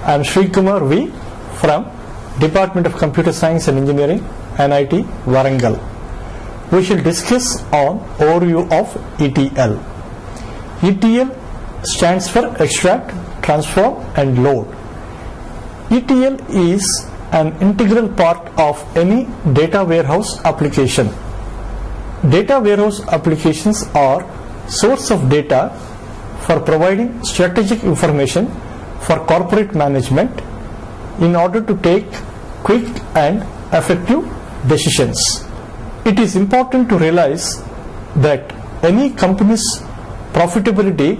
I am Sri Kumar V from Department of Computer Science and Engineering, NIT Warangal. We shall discuss on overview of ETL. ETL stands for extract, transform and load. ETL is an integral part of any data warehouse application. Data warehouse applications are source of data for providing strategic information for corporate management in order to take quick and effective decisions. It is important to realize that any company's profitability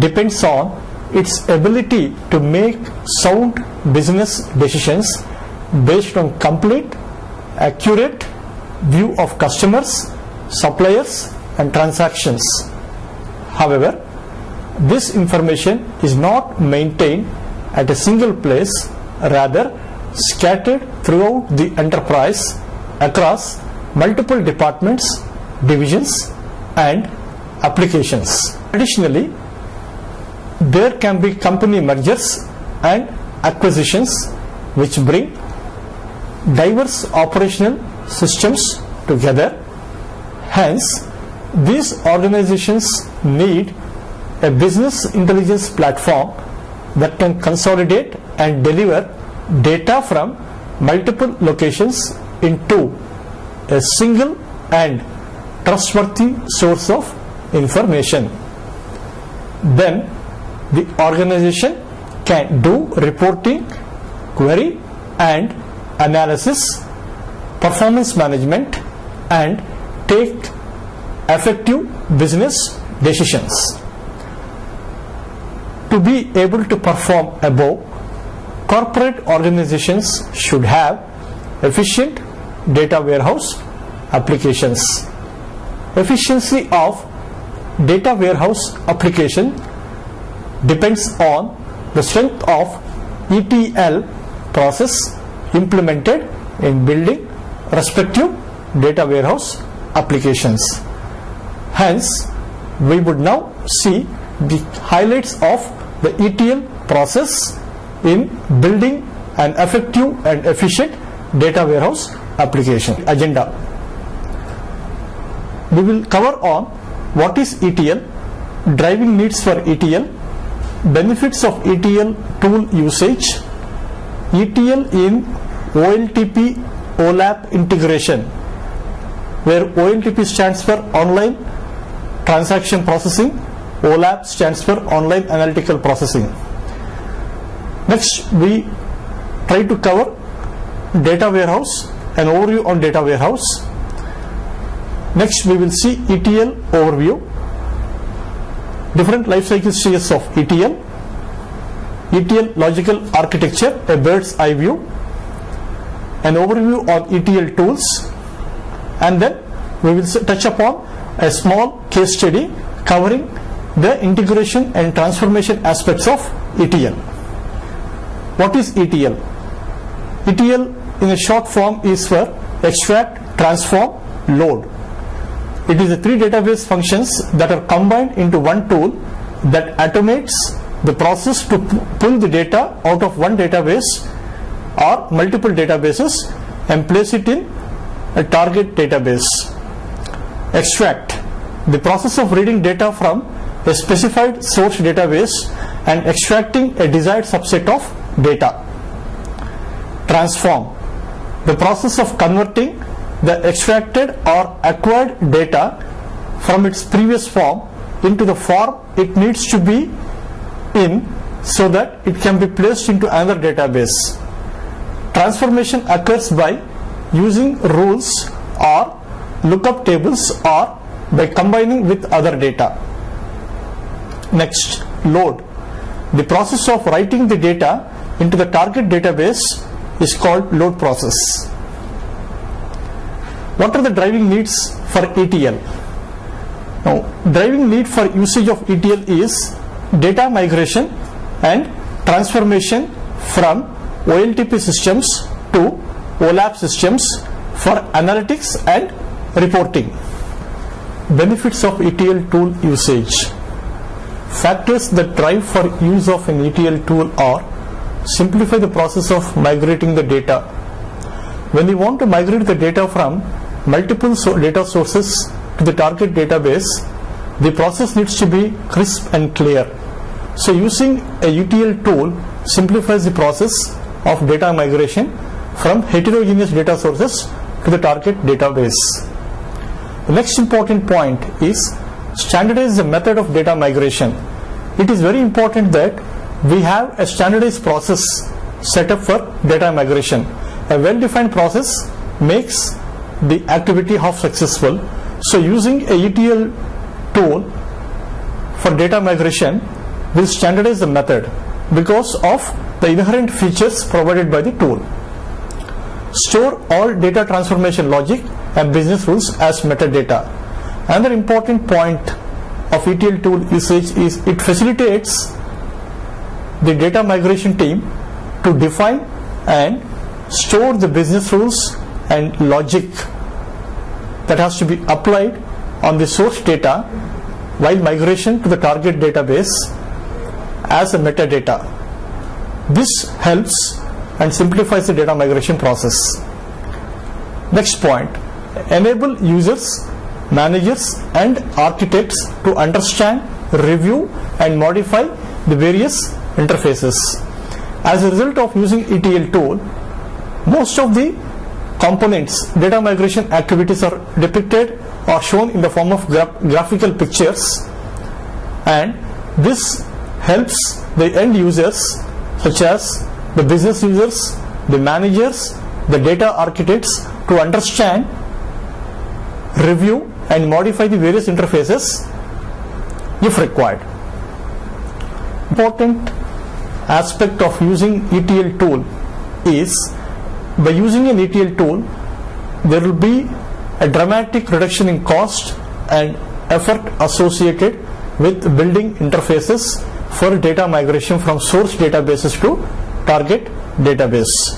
depends on its ability to make sound business decisions based on complete, accurate view of customers, suppliers and transactions. However, this information is not maintained at a single place, rather scattered throughout the enterprise across multiple departments, divisions and applications. Additionally, there can be company mergers and acquisitions which bring diverse operational systems together. Hence, these organizations need a business intelligence platform that can consolidate and deliver data from multiple locations into a single and trustworthy source of information. Then the organization can do reporting, query and analysis, performance management and take effective business decisions. To be able to perform above, corporate organizations should have efficient data warehouse applications. Efficiency of data warehouse application depends on the strength of ETL process implemented in building respective data warehouse applications. Hence, we would now see the highlights of the ETL process in building an effective and efficient data warehouse application. Agenda. We will cover on what is ETL, driving needs for ETL, benefits of ETL tool usage, ETL in OLTP OLAP integration, where OLTP stands for online transaction processing, OLAP stands for online analytical processing. Next, we try to cover data warehouse, an overview on data warehouse. Next, we will see ETL overview, different lifecycle stages of ETL, ETL logical architecture, a bird's eye view, an overview on ETL tools, and then we will touch upon a small case study covering the integration and transformation aspects of ETL. What is ETL? ETL in a short form is for extract, transform, load. It is the three database functions that are combined into one tool that automates the process to pull the data out of one database or multiple databases and place it in a target database. Extract, the process of reading data from a specified source database and extracting a desired subset of data. Transform, the process of converting the extracted or acquired data from its previous form into the form it needs to be in so that it can be placed into another database. Transformation occurs by using rules or lookup tables or by combining with other data. Next, load, the process of writing the data into the target database is called load process. What are the driving needs for ETL? Now, driving need for usage of ETL is data migration and transformation from OLTP systems to OLAP systems for analytics and reporting. Benefits of ETL tool usage. Factors that drive for use of an ETL tool are simplify the process of migrating the data. When we want to migrate the data from multiple data sources to the target database, the process needs to be crisp and clear. So using a ETL tool simplifies the process of data migration from heterogeneous data sources to the target database. The next important point is standardize the method of data migration. It is very important that we have a standardized process set up for data migration. A well-defined process makes the activity half successful. So using a ETL tool for data migration will standardize the method because of the inherent features provided by the tool. Store all data transformation logic and business rules as metadata. Another important point of ETL tool usage is it facilitates the data migration team to define and store the business rules and logic that has to be applied on the source data while migration to the target database as a metadata. This helps and simplifies the data migration process. Next point, enable users, managers and architects to understand, review and modify the various interfaces. As a result of using ETL tool, most of the components data migration activities are depicted or shown in the form of graphical pictures, and this helps the end users such as the business users, the managers, the data architects to understand, review and modify the various interfaces if required. Important aspect of using ETL tool is by using an ETL tool there will be a dramatic reduction in cost and effort associated with building interfaces for data migration from source databases to target database.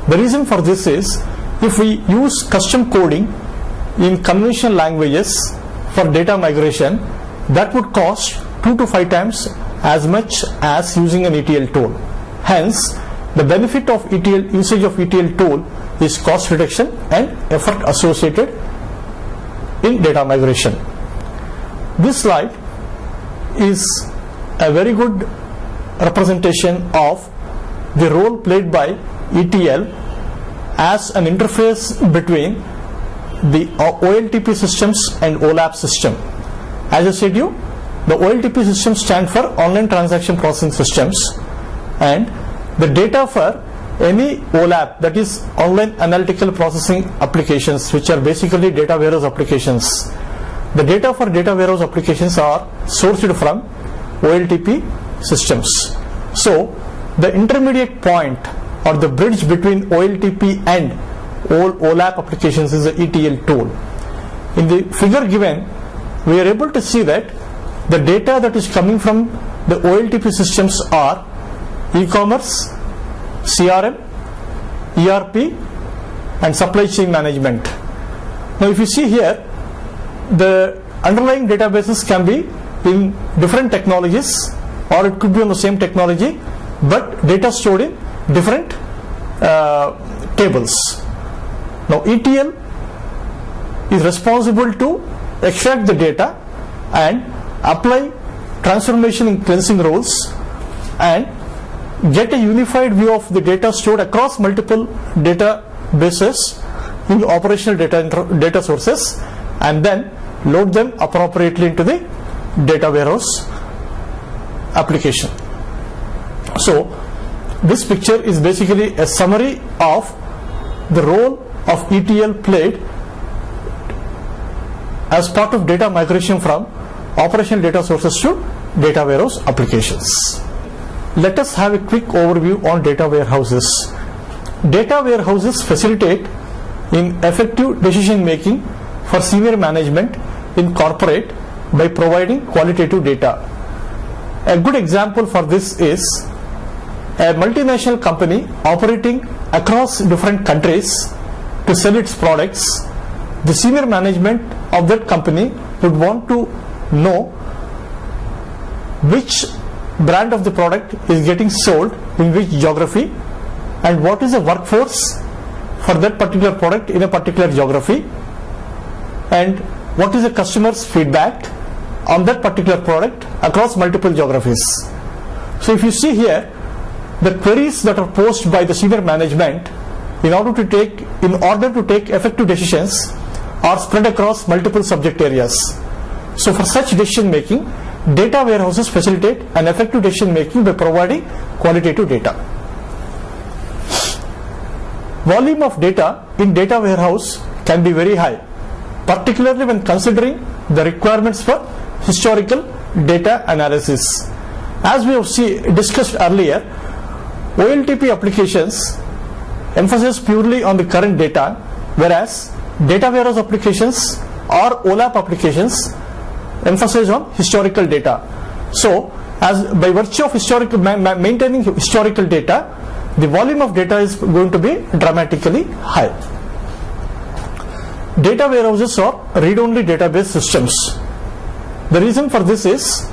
The reason for this is if we use custom coding in conventional languages for data migration, that would cost 2 to 5 times as much as using an ETL tool. Hence, the benefit of usage of ETL tool is cost reduction and effort associated in data migration. This slide is a very good representation of the role played by ETL as an interface between the OLTP systems and OLAP system. As I said you, the OLTP system stands for online transaction processing systems, and the data for any OLAP, that is online analytical processing applications, which are basically data warehouse applications. The data for data warehouse applications are sourced from OLTP systems. So the intermediate point or the bridge between OLTP and OLAP applications is the ETL tool. In the figure given, we are able to see that the data that is coming from the OLTP systems are e-commerce, CRM, ERP and supply chain management. Now if you see here, the underlying databases can be in different technologies or it could be on the same technology, but data stored in different tables. Now ETL is responsible to extract the data and apply transformation and cleansing rules and get a unified view of the data stored across multiple databases in operational data sources and then load them appropriately into the data warehouse application. So this picture is basically a summary of the role of ETL played as part of data migration from operational data sources to data warehouse applications. Let us have a quick overview on data warehouses. Data warehouses facilitate in effective decision making for senior management in corporate by providing qualitative data. A good example for this is a multinational company operating across different countries to sell its products. The senior management of that company would want to know which brand of the product is getting sold in which geography, and what is the workforce for that particular product in a particular geography, and what is the customer's feedback on that particular product across multiple geographies. So if you see here, the queries that are posed by the senior management in order to take effective decisions are spread across multiple subject areas. So for such decision making, data warehouses facilitate an effective decision making by providing qualitative data. Volume of data in data warehouse can be very high, particularly when considering the requirements for historical data analysis. As we have discussed earlier, OLTP applications emphasize purely on the current data, whereas data warehouse applications or OLAP applications emphasize on historical data. So, as by virtue of maintaining historical data, the volume of data is going to be dramatically high. Data warehouses are read-only database systems. The reason for this is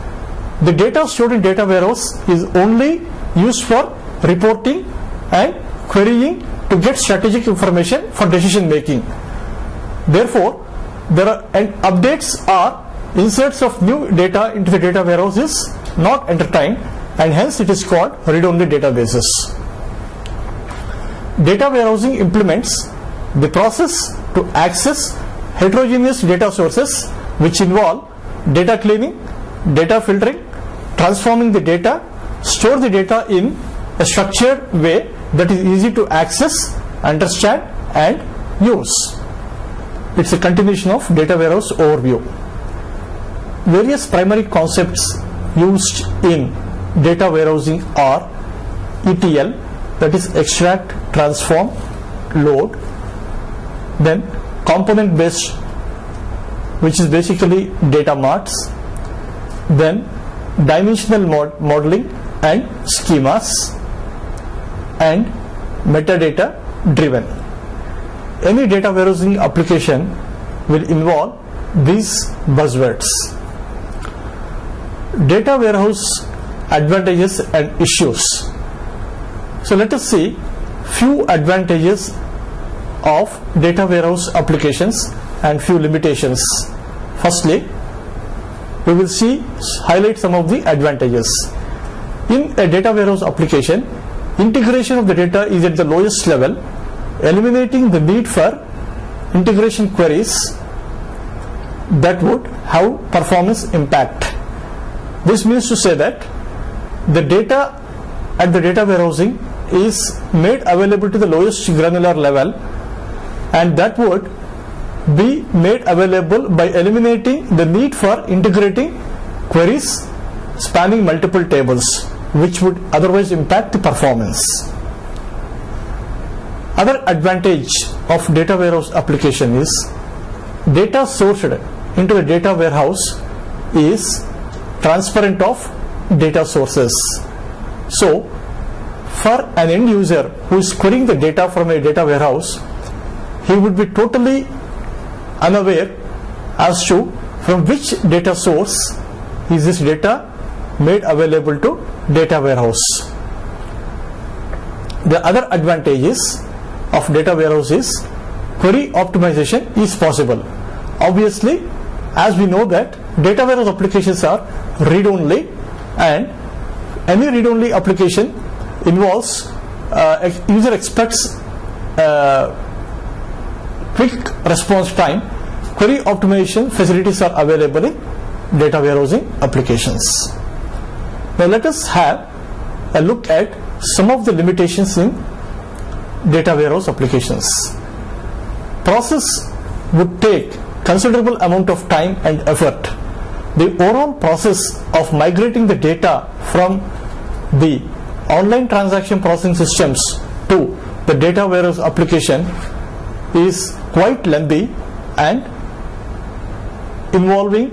the data stored in data warehouse is only used for reporting and querying to get strategic information for decision making. Therefore, updates or inserts of new data into the data warehouse is not entertained, and hence it is called read-only databases. Data warehousing implements the process to access heterogeneous data sources, which involve data cleaning, data filtering, transforming the data, store the data in a structured way that is easy to access, understand and use. It's a continuation of data warehouse overview. Various primary concepts used in data warehousing are ETL, that is extract, transform, load, then component based, which is basically data marts, then dimensional modeling and schemas, and metadata driven. Any data warehousing application will involve these buzzwords. Data warehouse advantages and issues. So let us see few advantages of data warehouse applications and few limitations. Firstly, we will highlight some of the advantages. In a data warehouse application, integration of the data is at the lowest level, eliminating the need for integration queries that would have performance impact. This means to say that the data at the data warehousing is made available to the lowest granular level, and that would be made available by eliminating the need for integrating queries spanning multiple tables, which would otherwise impact the performance. Other advantage of data warehouse application is data sourced into the data warehouse is transparent of data sources. So, for an end user who is querying the data from a data warehouse, he would be totally unaware as to from which data source is this data made available to data warehouse. The other advantages of data warehouse is query optimization is possible. Obviously, as we know that data warehouse applications are read-only, and any read-only application involves user expects quick response time. Query optimization facilities are available in data warehousing applications. Now let us have a look at some of the limitations in data warehouse applications. Process would take considerable amount of time and effort. The overall process of migrating the data from the online transaction processing systems to the data warehouse application is quite lengthy and involving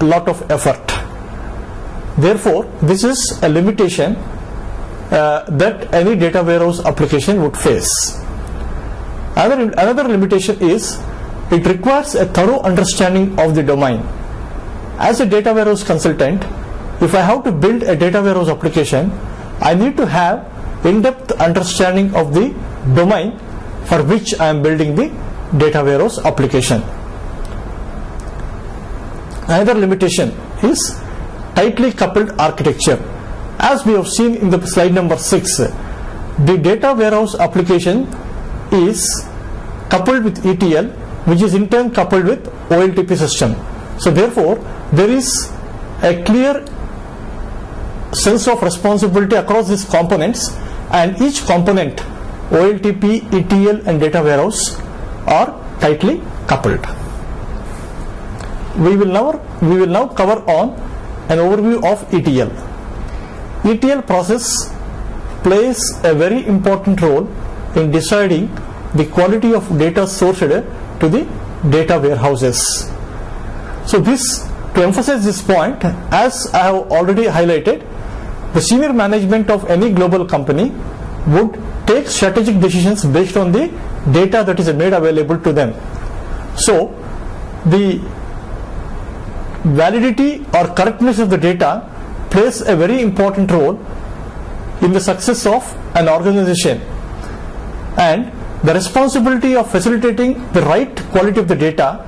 a lot of effort. Therefore, this is a limitation that any data warehouse application would face. Another limitation is it requires a thorough understanding of the domain. As a data warehouse consultant, if I have to build a data warehouse application, I need to have in-depth understanding of the domain for which I am building the data warehouse application. Another limitation is tightly coupled architecture. As we have seen in the slide number 6, the data warehouse application is coupled with ETL, which is in turn coupled with OLTP system. So therefore, there is a clear sense of responsibility across these components, and each component, OLTP, ETL and data warehouse, are tightly coupled. We will now cover on an overview of ETL. ETL process plays a very important role in deciding the quality of data sourced to the data warehouses. So to emphasize this point, as I have already highlighted, the senior management of any global company would take strategic decisions based on the data that is made available to them. So the validity or correctness of the data plays a very important role in the success of an organization, and the responsibility of facilitating the right quality of the data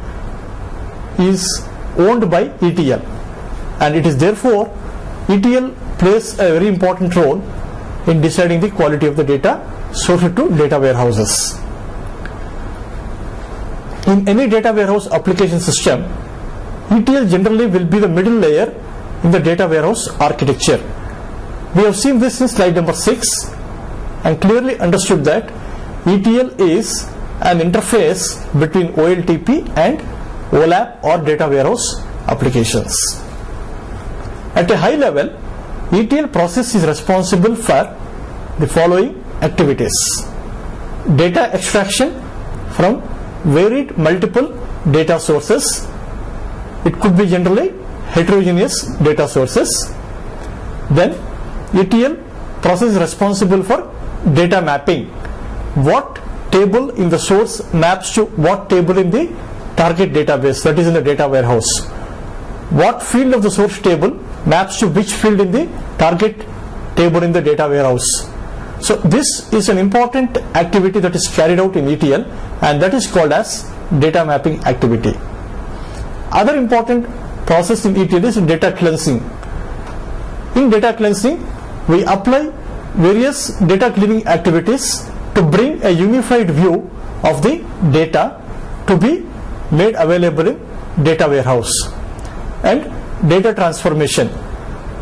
is owned by ETL, and it is therefore ETL plays a very important role in deciding the quality of the data sourced to data warehouses. In any data warehouse application system, ETL generally will be the middle layer in the data warehouse architecture. We have seen this in slide number 6 and clearly understood that ETL is an interface between OLTP and OLAP or data warehouse applications. At a high level, ETL process is responsible for the following activities: data extraction from varied multiple data sources. It could be generally heterogeneous data sources. Then ETL process is responsible for data mapping. What table in the source maps to what table in the target database, that is in the data warehouse. What field of the source table maps to which field in the target table in the data warehouse. So this is an important activity that is carried out in ETL, and that is called as data mapping activity. Other important process in ETL is data cleansing. In data cleansing, we apply various data cleaning activities to bring a unified view of the data to be made available in data warehouse. And data transformation.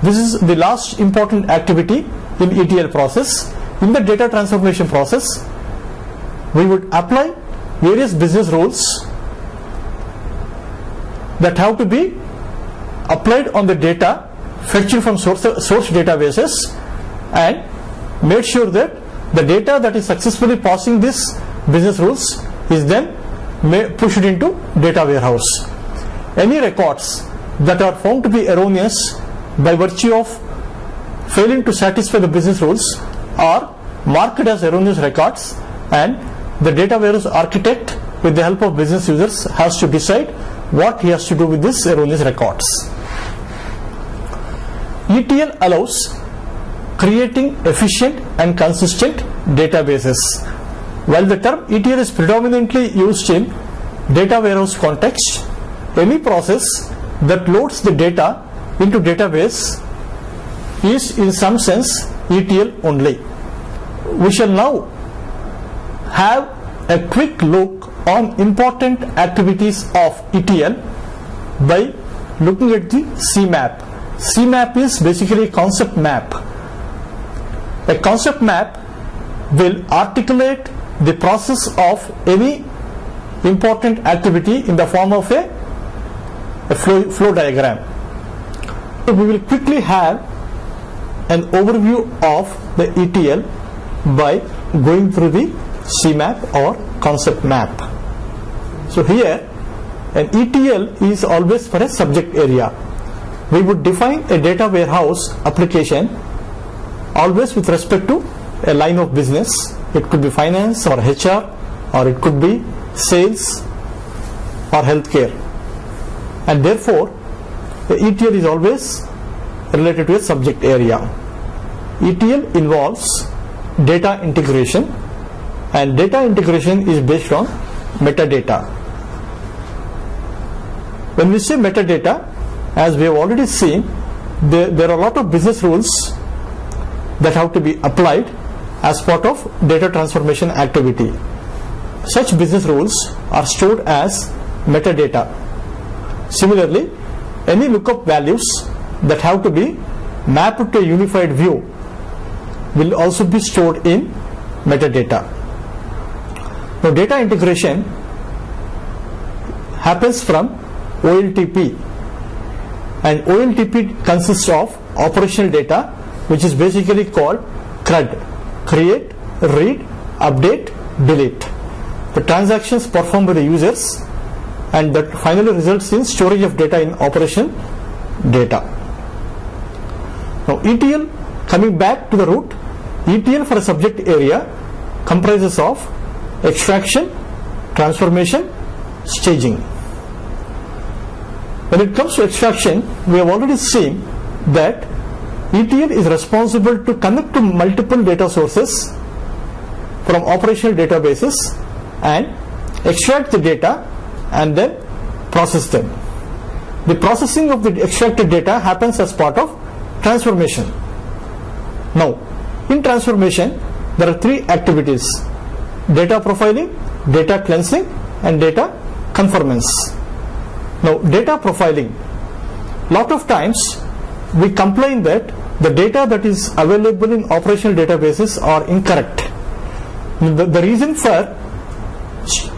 This is the last important activity in ETL process. In the data transformation process, we would apply various business rules that have to be applied on the data fetched from source databases, and made sure that the data that is successfully passing these business rules is then pushed into data warehouse. Any records that are found to be erroneous by virtue of failing to satisfy the business rules are marked as erroneous records, and the data warehouse architect, with the help of business users, has to decide what he has to do with these erroneous records. ETL allows creating efficient and consistent databases. While the term ETL is predominantly used in data warehouse context, any process that loads the data into database is in some sense ETL only. We shall now have a quick look on important activities of ETL by looking at the CMAP. CMAP is basically a concept map. A concept map will articulate the process of any important activity in the form of a flow diagram. So we will quickly have an overview of the ETL by going through the CMAP or concept map. So here an ETL is always for a subject area. We would define a data warehouse application always with respect to a line of business. It could be finance or HR, or it could be sales or healthcare, and therefore the ETL is always related to a subject area. ETL involves data integration, and data integration is based on metadata. When we say metadata, as we have already seen, there are a lot of business rules that have to be applied as part of data transformation activity. Such business rules are stored as metadata. Similarly, any lookup values that have to be mapped to a unified view will also be stored in metadata. Now, data integration happens from OLTP, and OLTP consists of operational data, which is basically called CRUD: create, read, update, delete. The transactions performed by the users, and that finally results in storage of data in operation data. Now, ETL, coming back to the root, ETL for a subject area comprises of extraction, transformation, staging. When it comes to extraction, we have already seen that ETL is responsible to connect to multiple data sources from operational databases and extract the data and then process them. The processing of the extracted data happens as part of transformation. Now, in transformation, there are three activities: data profiling, data cleansing, and data conformance. Now, data profiling, lot of times we complain that the data that is available in operational databases are incorrect. The reason for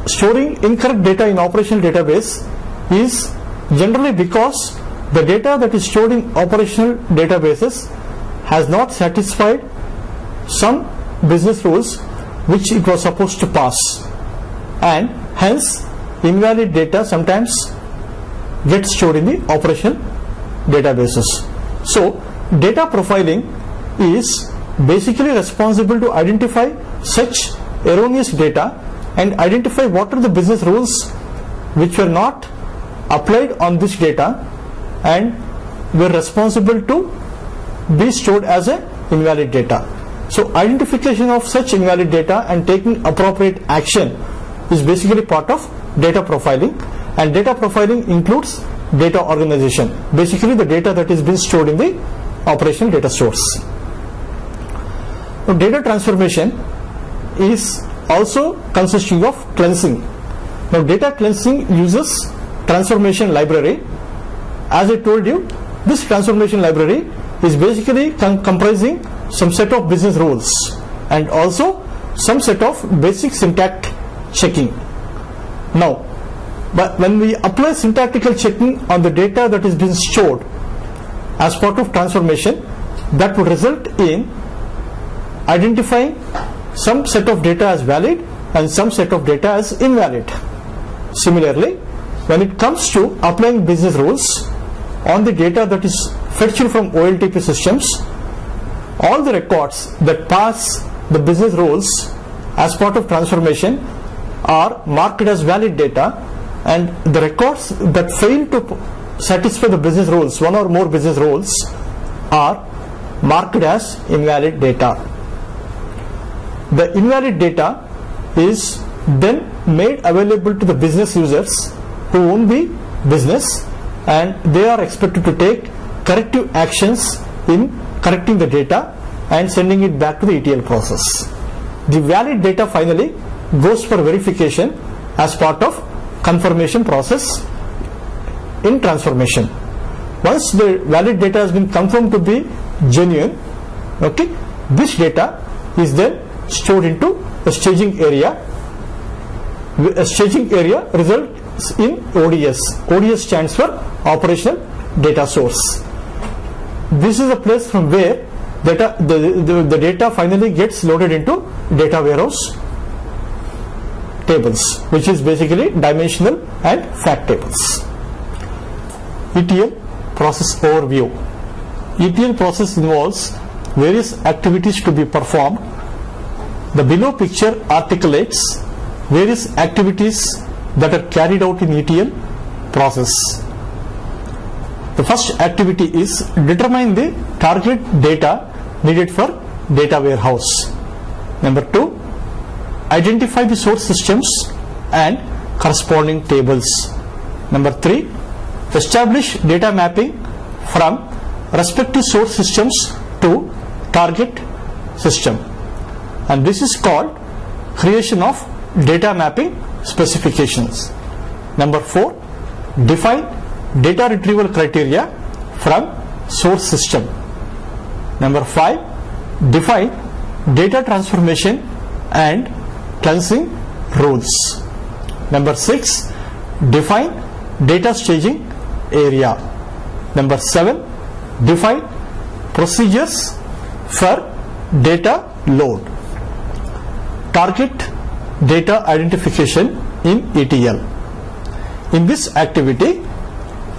storing incorrect data in operational database is generally because the data that is stored in operational databases has not satisfied some business rules which it was supposed to pass, and hence invalid data sometimes gets stored in the operational databases. So, data profiling is basically responsible to identify such erroneous data and identify what are the business rules which were not applied on this data and were responsible to be stored as a invalid data. So, identification of such invalid data and taking appropriate action is basically part of data profiling, and data profiling includes data organization, basically the data that is being stored in the operational data stores. Now, data transformation is also consisting of cleansing. Now, data cleansing uses transformation library. As I told you, this transformation library is basically comprising some set of business rules and also some set of basic syntax checking. Now, but when we apply syntactical checking on the data that is being stored as part of transformation, that would result in identifying some set of data as valid and some set of data as invalid. Similarly, when it comes to applying business rules on the data that is fetched from OLTP systems, all the records that pass the business rules as part of transformation are marked as valid data, and the records that fail to satisfy the business rules, one or more business rules, are marked as invalid data. The invalid data is then made available to the business users who own the business, and they are expected to take corrective actions in correcting the data and sending it back to the ETL process. The valid data finally goes for verification as part of confirmation process in transformation. Once the valid data has been confirmed to be genuine, okay, this data is then stored into a staging area. A staging area results in ODS. ODS stands for operational data source. This is a place from where the data finally gets loaded into data warehouse tables, which is basically dimensional and fact tables. ETL process overview. ETL process involves various activities to be performed. The below picture articulates various activities that are carried out in ETL process. The first activity is determine the target data needed for data warehouse. Number 2, identify the source systems and corresponding tables. Number 3, establish data mapping from respective source systems to target system, and this is called creation of data mapping specifications. Number 4, define data retrieval criteria from source system. Number 5, define data transformation and cleansing rules. Number 6, define data staging area. Number 7, define procedures for data load. Target data identification in ETL. In this activity,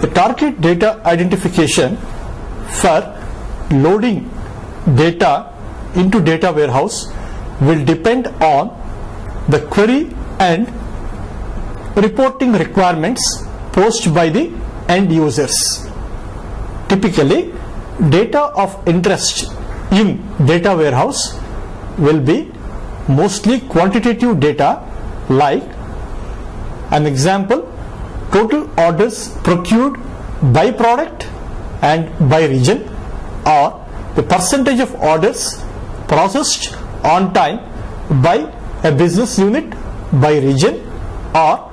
the target data identification for loading data into data warehouse will depend on the query and reporting requirements posed by the end users. Typically, data of interest in data warehouse will be mostly quantitative data, like an example, total orders procured by product and by region, or the percentage of orders processed on time by a business unit by region, or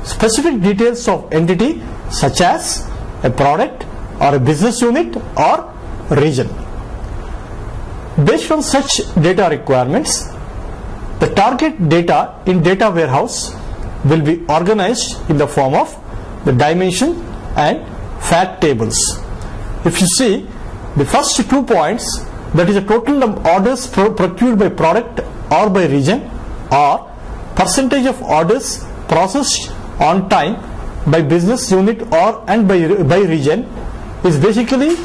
specific details of entity such as a product or a business unit or region. Based on such data requirements, the target data in data warehouse will be organized in the form of the dimension and fact tables. If you see the first 2 points, that is the total orders procured by product or by region, or percentage of orders processed on time by business unit or and by region, is basically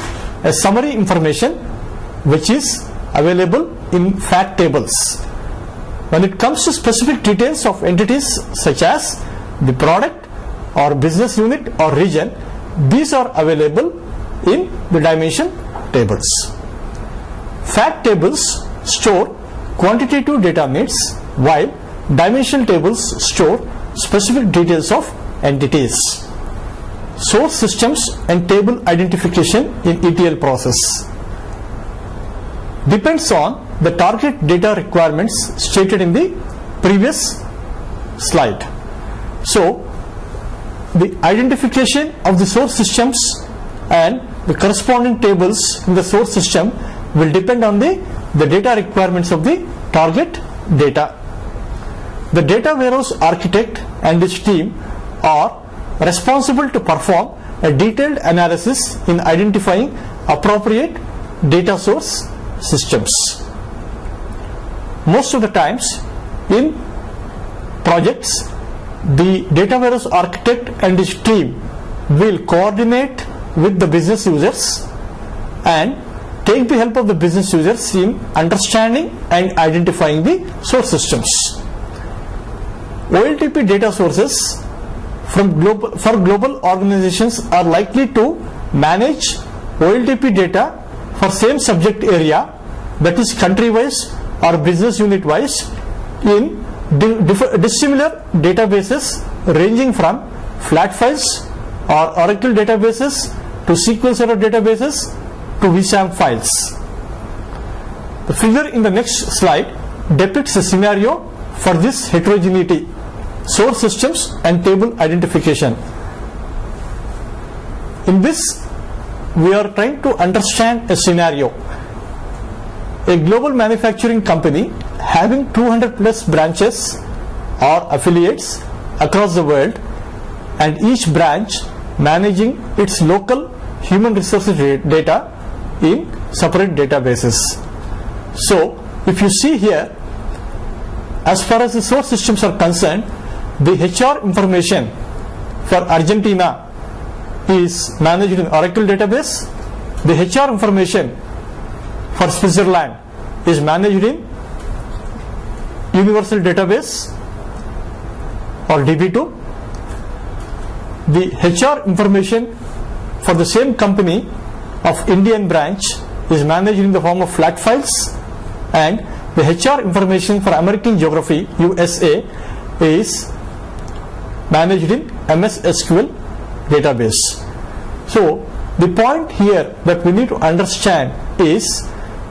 a summary information which is available in fact tables. When it comes to specific details of entities such as the product or business unit or region, these are available in the dimension tables. Fact tables store quantitative data needs, while dimension tables store specific details of entities. Source systems and table identification in ETL process depends on the target data requirements stated in the previous slide. So, the identification of the source systems and the corresponding tables in the source system will depend on the data requirements of the target data. The data warehouse architect and his team are responsible to perform a detailed analysis in identifying appropriate data source systems. Most of the times in projects, the data warehouse architect and his team will coordinate with the business users and take the help of the business users in understanding and identifying the source systems. OLTP data sources for global organizations are likely to manage OLTP data for same subject area, that is country wise or business unit wise, in dissimilar databases ranging from flat files or Oracle databases to SQL Server databases to vSAM files. The figure in the next slide depicts a scenario for this heterogeneity, source systems and table identification. In this, we are trying to understand a scenario. A global manufacturing company having 200 plus branches or affiliates across the world, and each branch managing its local human resources data in separate databases. So, if you see here, as far as the source systems are concerned, the HR information for Argentina is managed in Oracle database. The HR information for Switzerland is managed in Universal Database or DB2. The HR information for the same company of Indian branch is managed in the form of flat files, and the HR information for American Geography USA is managed in MS SQL database. So the point here that we need to understand is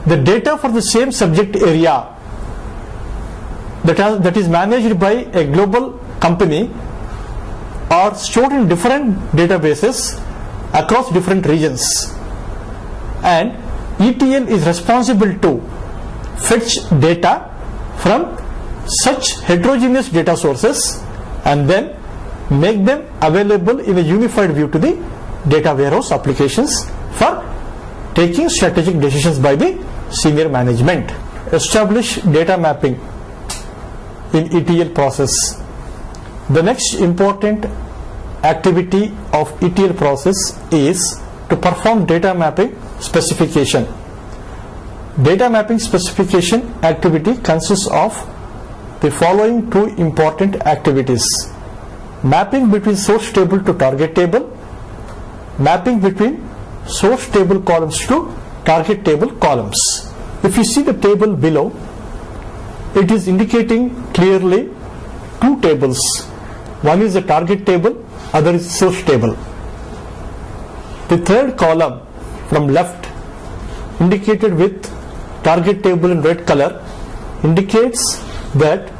the data for the same subject area that is managed by a global company are stored in different databases across different regions, and ETL is responsible to fetch data from such heterogeneous data sources and then make them available in a unified view to the data warehouse applications for taking strategic decisions by the senior management. Establish data mapping in ETL process. The next important activity of ETL process is to perform data mapping specification. Data mapping specification activity consists of the following two important activities: mapping between source table to target table, mapping between source table columns to target table columns. If you see the table below, it is indicating clearly two tables. One is the target table, other is source table. The third column from left, indicated with target table in red color, indicates that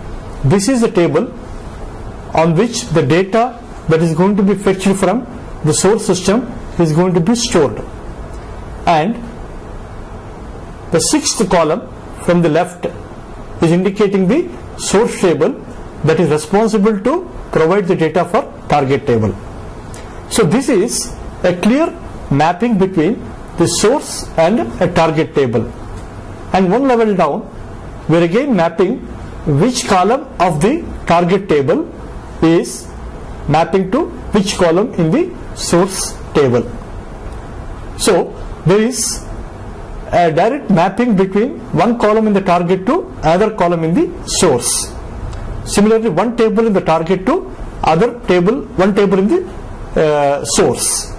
this is the table on which the data that is going to be fetched from the source system is going to be stored. And the sixth column from the left is indicating the source table that is responsible to provide the data for target table. So this is a clear mapping between the source and a target table. And one level down, we are again mapping which column of the target table is mapping to which column in the source table. So there is a direct mapping between one column in the target to another column in the source. Similarly, one table in the target to one table in the source.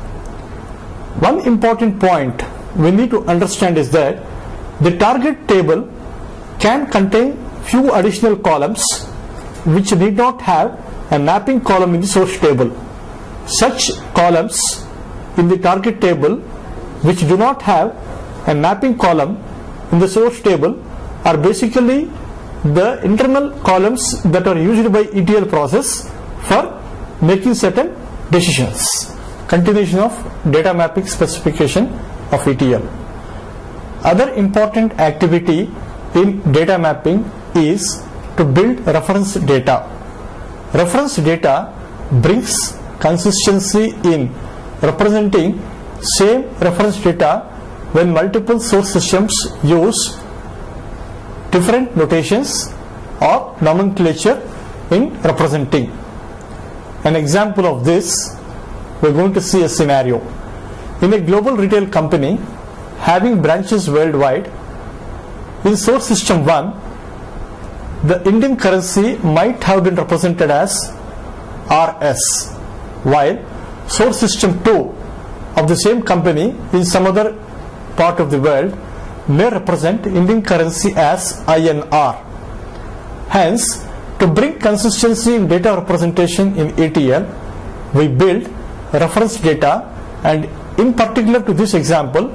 One important point we need to understand is that the target table can contain few additional columns which need not have a mapping column in the source table. Such columns in the target table which do not have a mapping column in the source table are basically the internal columns that are used by ETL process for making certain decisions. Continuation of data mapping specification of ETL. Other important activity in data mapping is to build reference data. Reference data brings consistency in representing same reference data when multiple source systems use different notations or nomenclature in representing. An example of this, we are going to see a scenario. In a global retail company having branches worldwide, in source system 1, the Indian currency might have been represented as RS, while source system 2 of the same company in some other part of the world may represent Indian currency as INR. Hence, to bring consistency in data representation in ETL, we build reference data, and in particular to this example,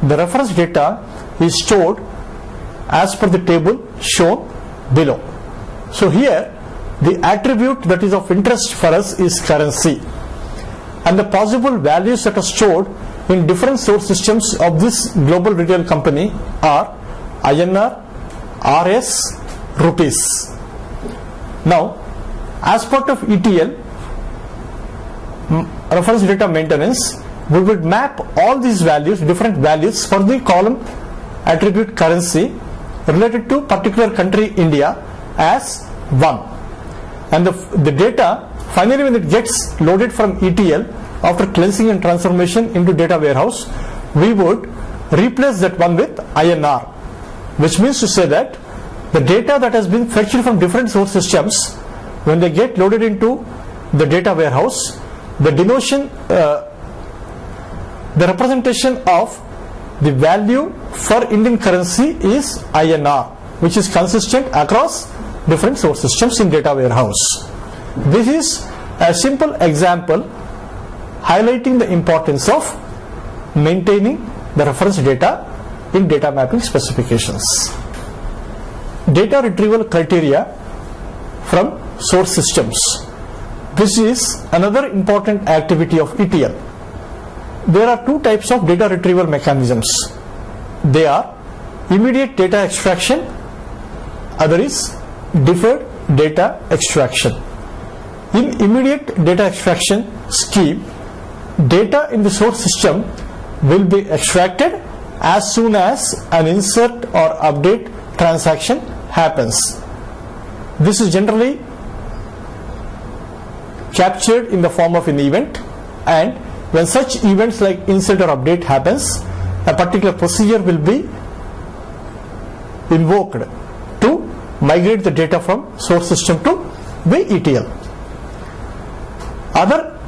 the reference data is stored as per the table shown below. So here the attribute that is of interest for us is currency, and the possible values that are stored in different source systems of this global retail company are INR, RS, rupees. Now, as part of ETL reference data maintenance, we would map all these values, different values for the column attribute currency related to particular country India as 1, and the data finally when it gets loaded from ETL after cleansing and transformation into data warehouse, we would replace that one with INR, which means to say that the data that has been fetched from different source systems, when they get loaded into the data warehouse, the denotion, the representation of the value for Indian currency is INR, which is consistent across different source systems in data warehouse. This is a simple example highlighting the importance of maintaining the reference data in data mapping specifications. Data retrieval criteria from source systems. This is another important activity of ETL. There are two types of data retrieval mechanisms. They are immediate data extraction, other is deferred data extraction. In immediate data extraction scheme, data in the source system will be extracted as soon as an insert or update transaction happens. This is generally captured in the form of an event, and when such events like insert or update happens, a particular procedure will be invoked to migrate the data from source system to the ETL. Other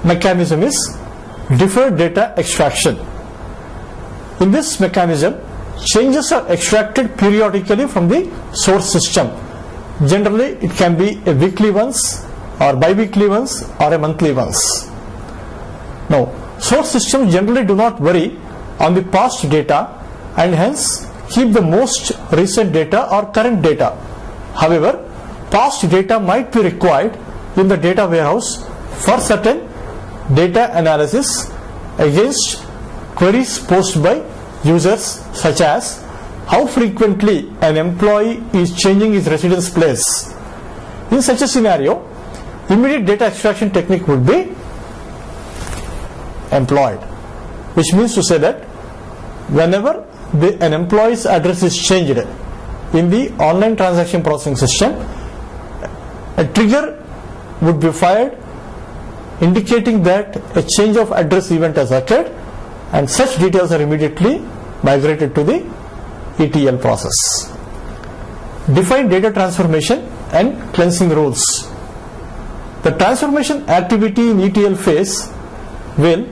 mechanism is deferred data extraction. In this mechanism, changes are extracted periodically from the source system. Generally, it can be a weekly once or bi-weekly once or a monthly once. Now, source systems generally do not worry on the past data and hence keep the most recent data or current data. However, past data might be required in the data warehouse for certain data analysis against queries posed by users, such as how frequently an employee is changing his residence place. In such a scenario, immediate data extraction technique would be employed, which means to say that whenever an employee's address is changed in the online transaction processing system, a trigger would be fired indicating that a change of address event has occurred, and such details are immediately migrated to the ETL process. Define data transformation and cleansing rules. The transformation activity in ETL phase will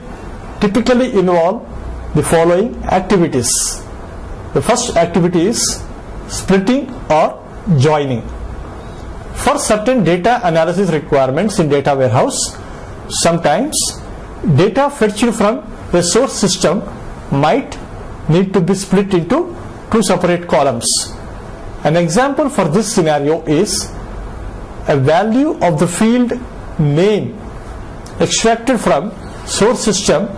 typically involve the following activities. The first activity is splitting or joining. For certain data analysis requirements in data warehouse, sometimes data fetched from the source system might need to be split into two separate columns. An example for this scenario is a value of the field name extracted from source system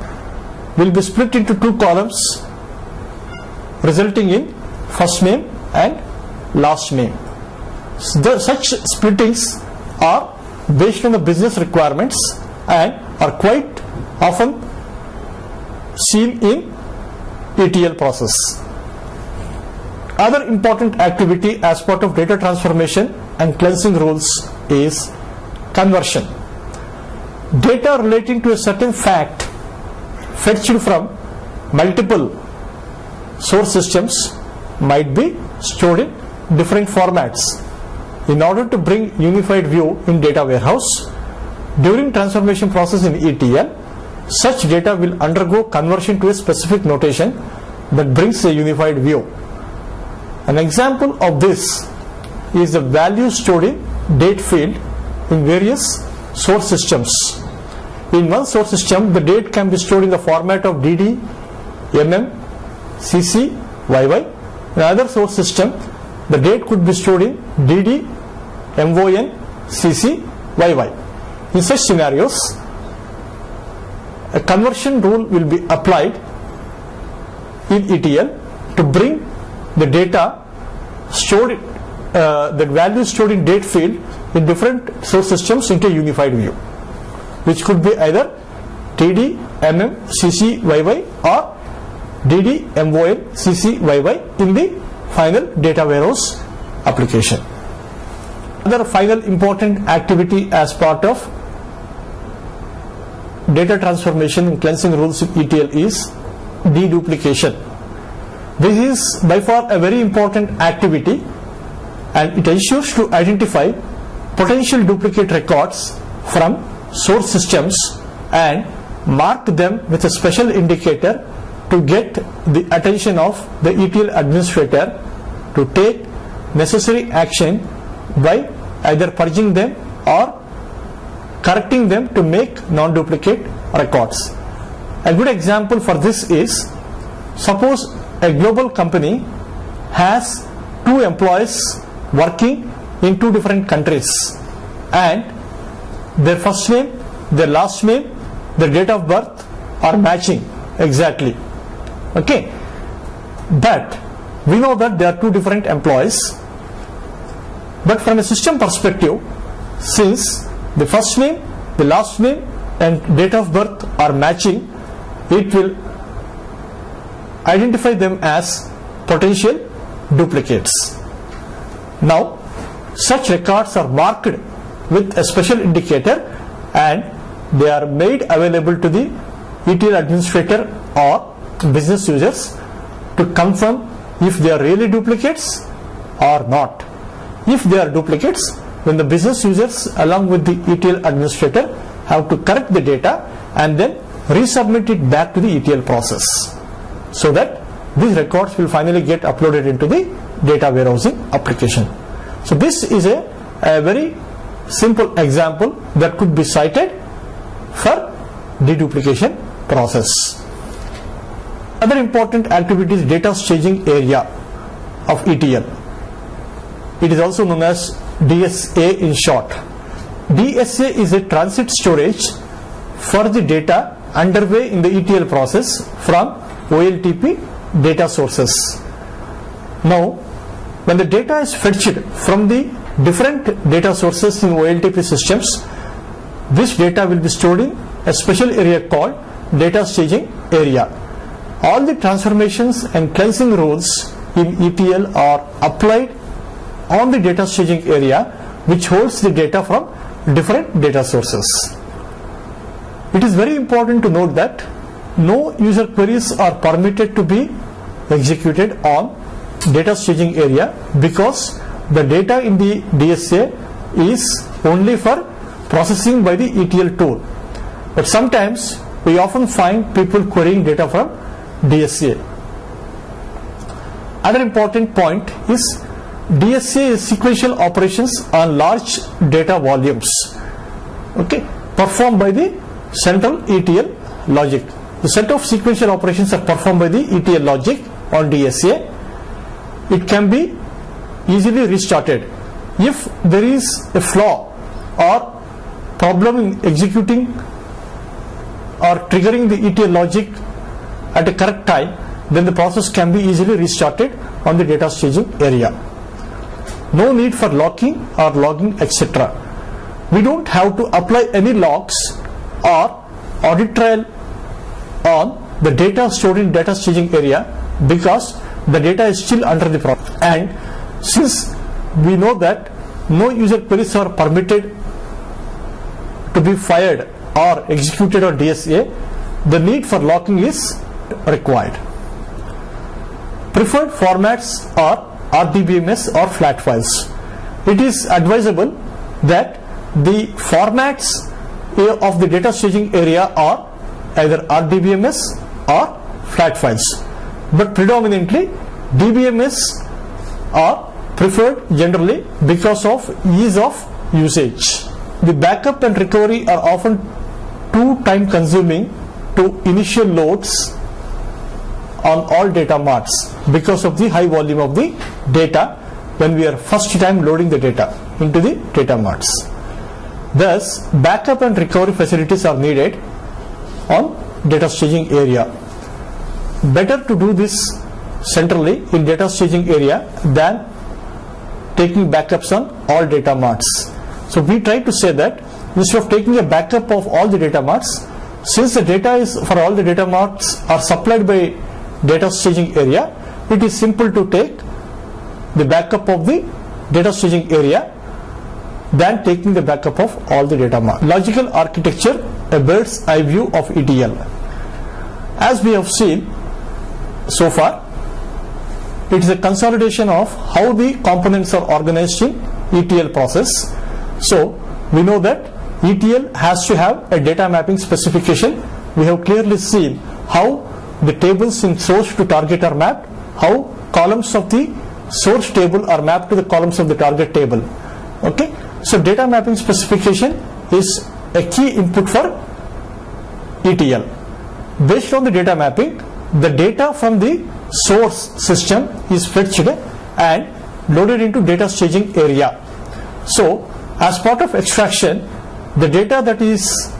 will be split into two columns, resulting in first name and last name. Such splittings are based on the business requirements and are quite often seen in ETL process. Other important activity as part of data transformation and cleansing rules is conversion. Data relating to a certain fact fetched from multiple source systems might be stored in different formats. In order to bring unified view in data warehouse, during transformation process in ETL, such data will undergo conversion to a specific notation that brings a unified view. An example of this is the value stored in date field in various source systems. In one source system, the date can be stored in the format of DD, MM, CC, YY. In another source system, the date could be stored in DD, MON, CC, YY. In such scenarios, a conversion rule will be applied in ETL to bring the data stored, the value stored in date field in different source systems into a unified view, which could be either TD, MM, CC, YY or DD, MOL, CC, YY in the final data warehouse application. Another final important activity as part of data transformation and cleansing rules in ETL is deduplication. This is by far a very important activity, and it ensures to identify potential duplicate records from source systems and mark them with a special indicator to get the attention of the ETL administrator to take necessary action by either purging them or correcting them to make non-duplicate records. A good example for this is, suppose a global company has 2 employees working in 2 different countries, and their first name, their last name, their date of birth are matching exactly. Okay, but we know that there are 2 different employees, but from a system perspective, since the first name, the last name and date of birth are matching, it will identify them as potential duplicates. Now, such records are marked with a special indicator and they are made available to the ETL administrator or business users to confirm if they are really duplicates or not. If they are duplicates, then the business users along with the ETL administrator have to correct the data and then resubmit it back to the ETL process, so that these records will finally get uploaded into the data warehousing application. So this is a very simple example that could be cited for deduplication process. Other important activity is data staging area of ETL. It is also known as DSA in short. DSA is a transit storage for the data underway in the ETL process from OLTP data sources. Now, when the data is fetched from the different data sources in OLTP systems, this data will be stored in a special area called data staging area. All the transformations and cleansing rules in ETL are applied on the data staging area, which holds the data from different data sources. It is very important to note that no user queries are permitted to be executed on data staging area, because the data in the DSA is only for processing by the ETL tool. But sometimes we often find people querying data from DSA. Another important point is DSA is sequential operations on large data volumes, okay, performed by the central ETL logic. The set of sequential operations are performed by the ETL logic on DSA. It can be easily restarted if there is a flaw or problem in executing or triggering the ETL logic at a correct time. Then the process can be easily restarted on the data staging area. No need for locking or logging, etc. We don't have to apply any locks or audit trail on the data stored in data staging area, because the data is still under the process. And since we know that no user queries are permitted to be fired or executed on DSA, the need for locking is required. Preferred formats are RDBMS or flat files. It is advisable that the formats of the data staging area are either RDBMS or flat files, but predominantly DBMS are preferred generally because of ease of usage. The backup and recovery are often too time consuming to initial loads on all data marts because of the high volume of the data when we are first time loading the data into the data marts. Thus, backup and recovery facilities are needed on data staging area. Better to do this centrally in data staging area than taking backups on all data marts. So we try to say that instead of taking a backup of all the data marts, since the data is for all the data marts are supplied by data staging area, it is simple to take the backup of the data staging area than taking the backup of all the data marts. Logical architecture, a bird's eye view of ETL. As we have seen so far, it is a consolidation of how the components are organized in ETL process. So we know that ETL has to have a data mapping specification. We have clearly seen how the tables in source to target are mapped, how columns of the source table are mapped to the columns of the target table. Okay, so data mapping specification is a key input for ETL. Based on the data mapping, the data from the source system is fetched and loaded into data staging area. So as part of extraction, the data that is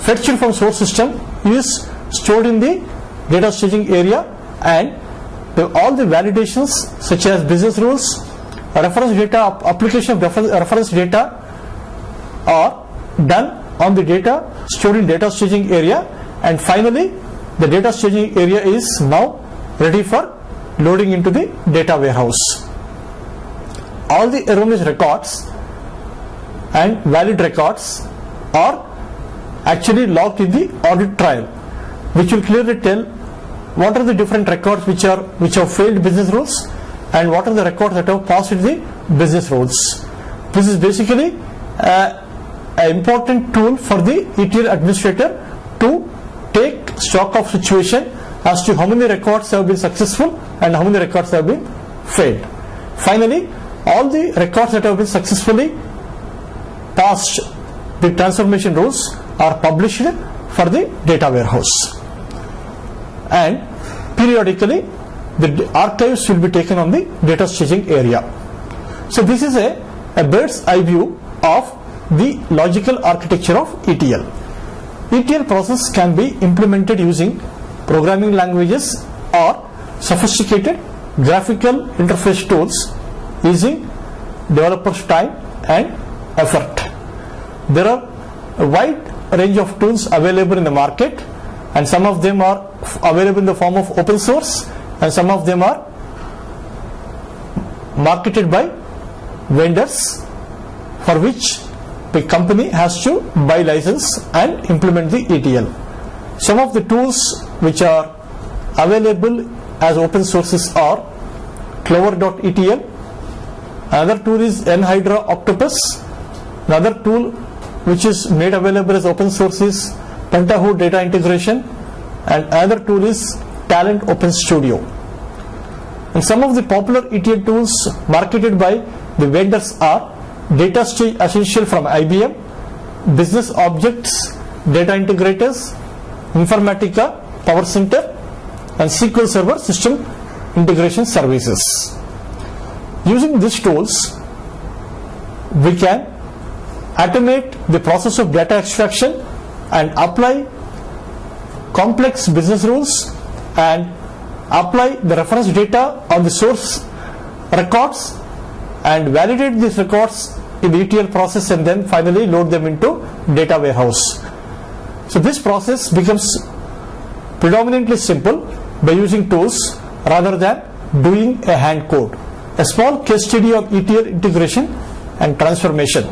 fetched from source system is stored in the data staging area, and all the validations such as business rules, reference data, application of reference data are done on the data stored in data staging area, and finally the data staging area is now ready for loading into the data warehouse. All the erroneous records and valid records are actually logged in the audit trail, which will clearly tell what are the different records which have failed business rules and what are the records that have passed the business rules. This is basically an important tool for the ETL administrator to take stock of situation as to how many records have been successful and how many records have been failed. Finally, all the records that have been successfully passed the transformation rules are published for the data warehouse, and periodically the archives will be taken on the data staging area. So this is a bird's eye view of the logical architecture of ETL. ETL process can be implemented using programming languages or sophisticated graphical interface tools using developers' time and effort. There are a wide range of tools available in the market, and some of them are available in the form of open source, and some of them are marketed by vendors for which the company has to buy license and implement the ETL. Some of the tools which are available as open sources are Clover.etl, another tool is NHydra Octopus, another tool which is made available as open source is Pentaho Data Integration, and another tool is Talent Open Studio. And some of the popular ETL tools marketed by the vendors are DataStage Essential from IBM, Business Objects Data Integrators, Informatica Power Center, and SQL Server System Integration Services. Using these tools, we can automate the process of data extraction and apply complex business rules and apply the reference data on the source records and validate these records in the ETL process, and then finally load them into data warehouse. So this process becomes predominantly simple by using tools rather than doing a hand code. A small case study of ETL integration and transformation.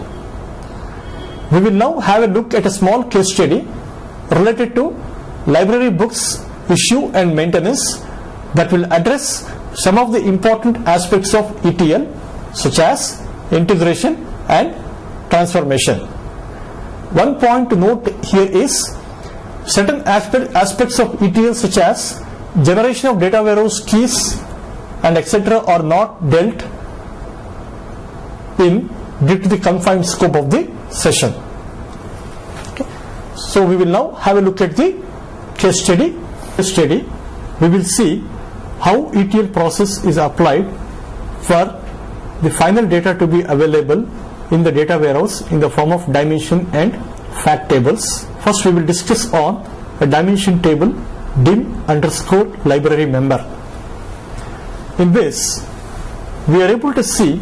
We will now have a look at a small case study related to library books issue and maintenance that will address some of the important aspects of ETL, such as integration and transformation. One point to note here is certain aspects of ETL, such as generation of data warehouse keys and etc., are not dealt in due to the confined scope of the session. Okay. So we will now have a look at the case study. We will see how ETL process is applied for the final data to be available in the data warehouse in the form of dimension and fact tables. First we will discuss on a dimension table, dim_library member. In this, we are able to see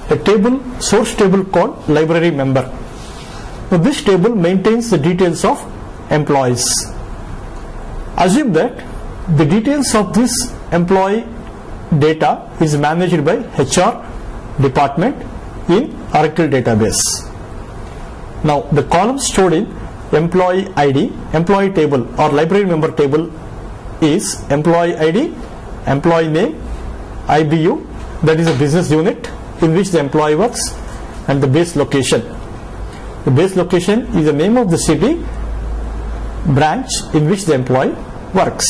a table, source table called library member. Now this table maintains the details of employees. Assume that the details of this employee data is managed by HR department in Oracle database. Now the column stored in employee ID, employee table or library member table is employee ID, employee name, IBU, that is a business unit in which the employee works, and the base location. The base location is the name of the city branch in which the employee works.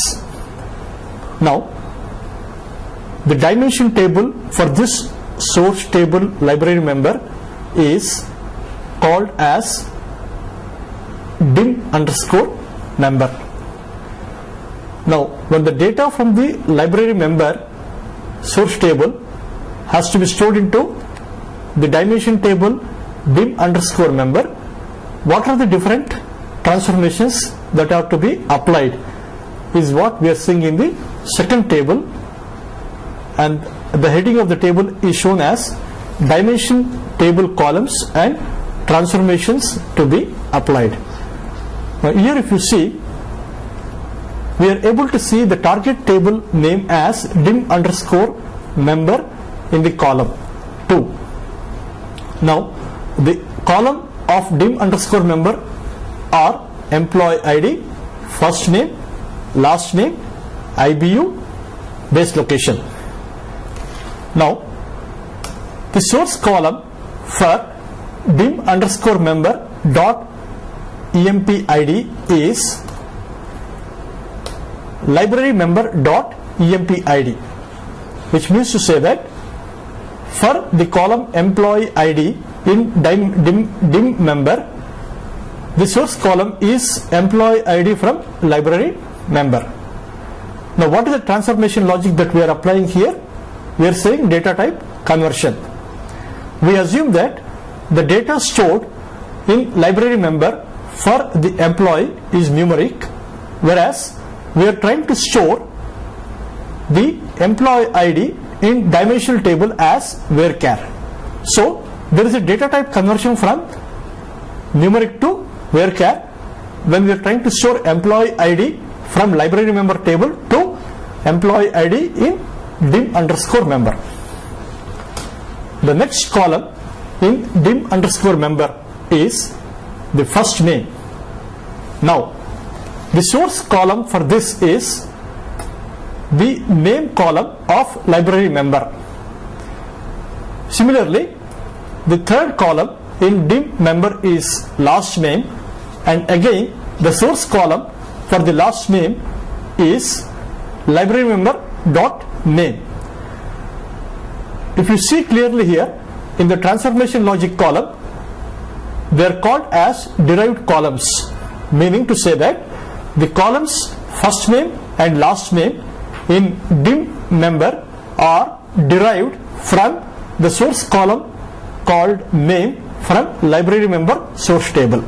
Now, the dimension table for this source table library member is called as dim underscore member. Now, when the data from the library member source table has to be stored into the dimension table dim underscore member, what are the different transformations that have to be applied is what we are seeing in the second table, and the heading of the table is shown as dimension table columns and transformations to be applied. Now here if you see, we are able to see the target table name as dim underscore member in the column 2. Now the column of dim underscore member are employee ID, first name, last name, IBU, base location. Now the source column for dim underscore member dot emp ID is library member dot emp ID, which means to say that for the column employee ID in dim member, the source column is employee ID from library member. Now what is the transformation logic that we are applying here? We are saying data type conversion. We assume that the data stored in library member for the employee is numeric, whereas we are trying to store the employee ID in dimensional table as varchar. So there is a data type conversion from numeric to varchar when we are trying to store employee ID from library member table to employee ID in dim underscore member. The next column in dim underscore member is the first name. Now the source column for this is the name column of library member. Similarly, the third column in dim member is last name, and again the source column for the last name is library member dot name. If you see clearly here in the transformation logic column, they are called as derived columns, meaning to say that the columns first name and last name in dim member are derived from the source column called name from library member source table.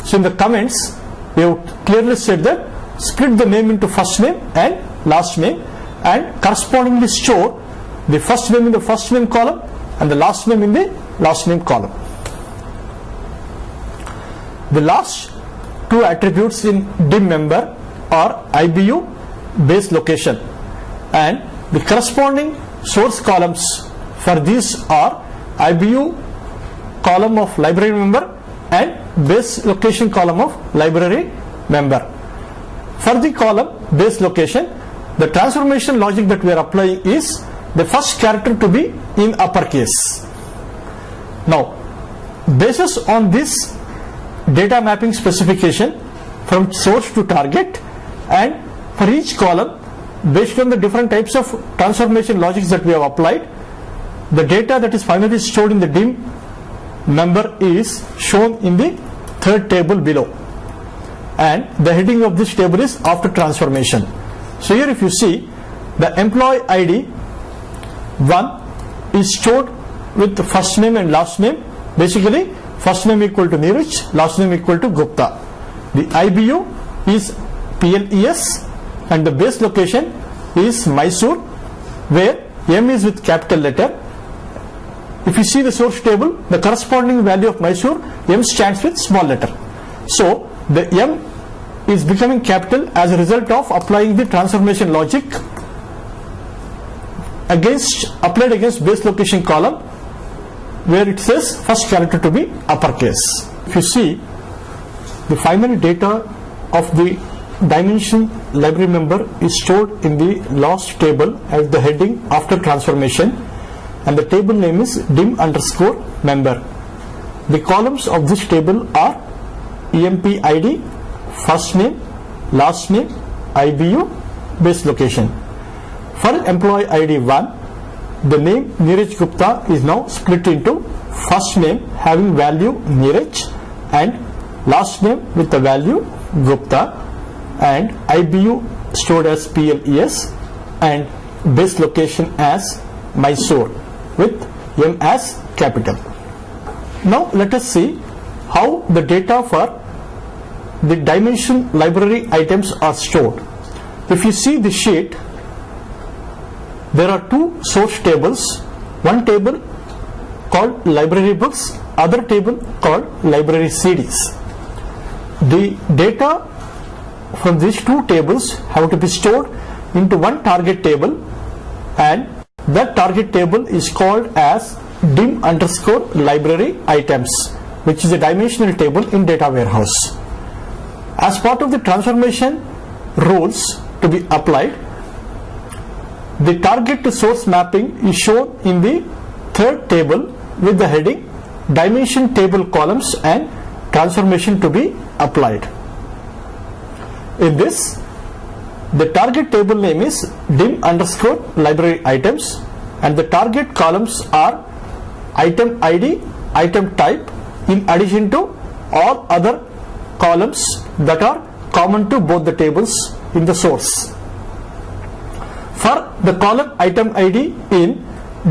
So in the comments we have clearly said that split the name into first name and last name and correspondingly store the first name in the first name column and the last name in the last name column. The last two attributes in dim member are IBU, base location, and the corresponding source columns for these are IBU column of library member and base location column of library member. For the column base location, the transformation logic that we are applying is the first character to be in uppercase. Now, basis on this data mapping specification from source to target, and for each column based on the different types of transformation logics that we have applied, the data that is finally stored in the dim member is shown in the third table below, and the heading of this table is after transformation. So here if you see, the employee ID 1 is stored with the first name and last name. Basically first name equal to Neeraj, last name equal to Gupta. The IBU is PLES and the base location is Mysore, where M is with capital letter. If you see the source table, the corresponding value of Mysore, M stands with small letter. So the M is becoming capital as a result of applying the transformation logic applied against base location column, where it says first character to be uppercase. If you see, the final data of the dimension library member is stored in the last table as the heading after transformation, and the table name is dim underscore member. The columns of this table are EMP ID, first name, last name, IBU base location. For employee ID 1, the name Neeraj Gupta is now split into first name having value Neeraj and last name with the value Gupta, and IBU stored as PLES and base location as Mysore with M as capital. Now let us see how the data for the dimension library items are stored. If you see the sheet, there are two source tables, one table called library books, other table called library CDs. The data from these two tables have to be stored into one target table, and that target table is called as dim underscore library items, which is a dimensional table in data warehouse. As part of the transformation rules to be applied, the target to source mapping is shown in the third table with the heading dimension table columns and transformation to be applied. In this, the target table name is dim underscore library items, and the target columns are item ID, item type, in addition to all other columns that are common to both the tables in the source. For the column item ID in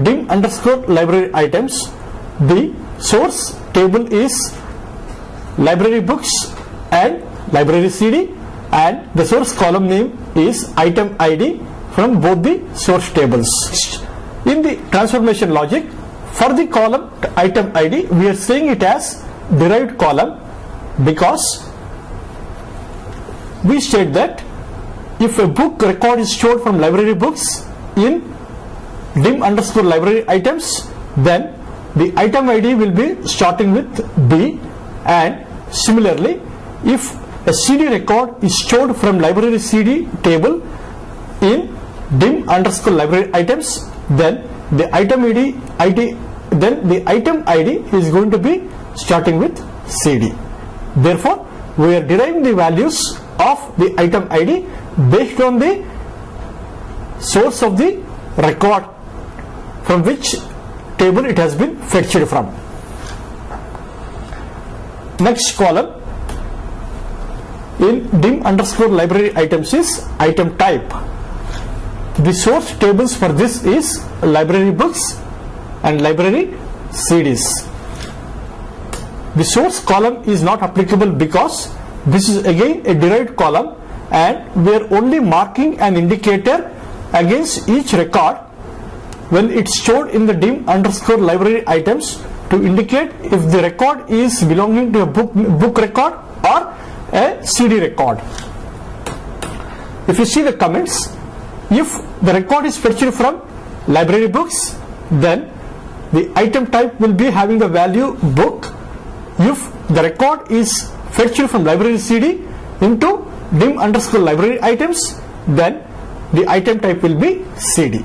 dim underscore library items, the source table is library books and library CD, and the source column name is item ID from both the source tables. In the transformation logic, for the column item ID, we are saying it as derived column because we state that if a book record is stored from library books in dim underscore library items, then the item ID will be starting with B, and similarly if a CD record is stored from library CD table in dim underscore library items, then the item ID is going to be starting with CD. Therefore, we are deriving the values of the item ID based on the source of the record from which table it has been fetched from. Next column in dim underscore library items is item type. The source tables for this is library books and library CDs. The source column is not applicable because this is again a derived column, and we are only marking an indicator against each record when it's stored in the dim underscore library items to indicate if the record is belonging to a book record or a CD record. If you see the comments, if the record is fetched from library books, then the item type will be having the value book. If the record is fetched from library CD into dim underscore library items, then the item type will be CD.